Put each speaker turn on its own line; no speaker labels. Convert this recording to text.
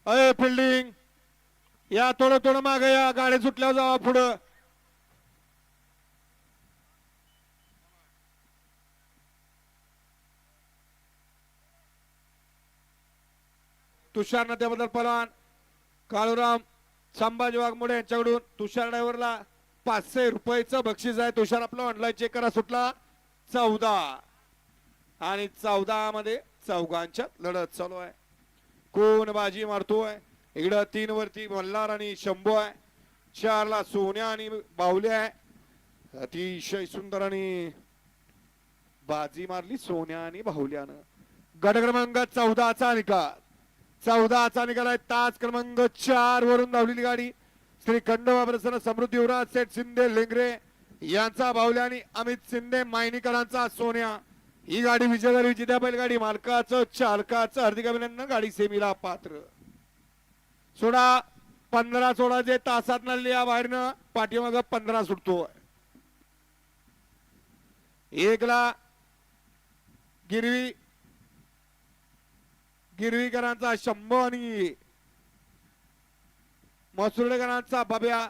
अय फिल्डिंग या, थोडं थोडं मागे या, गाडी सुटल्यावर जावा पुढं. तुषार त्याबद्दल पलवान काळूराम संभाजी वाघमोडे यांच्याकडून तुषार ड्रायव्हरला 500 रुपयाचं बक्षीस आहे. तुषार आपलं ऑनलाईन चेक करा. सुटला 14 आणि 14 मध्ये चौघांच्या लढत चालू आहे. कोण बाजी मारतोय? इकडं 3 वरती मल्हार आणि शंभू आहे. 4 ला सोन्या आणि बाहुले आहे. अतिशय सुंदर आणि बाजी मारली सोन्या आणि बाहुल्यानं. गट क्रमांक 14चा निकाल. 14चा निकाल आहे. तास क्रमांक 4 वरून धावलेली गाडी श्री खंडोबा प्रसन्न समृद्धी युवराज सेठ शिंदे लेंगरे यांचा बाहुल्या आणि अमित शिंदे मायनीकरांचा सोन्या. ही गाडी विजय विजेत्या बैलगाडी मालकाचं चालकाचं हार्दिक अभिनंदन. गाडी सेमीला पात्र. सोडा 15 सोडा जे तासात या बाहेरनं पाठीमाग 15 सुटतो. एकला गिरवीकरांचा शंभू आणि मसुर्डेकरांचा बाब्या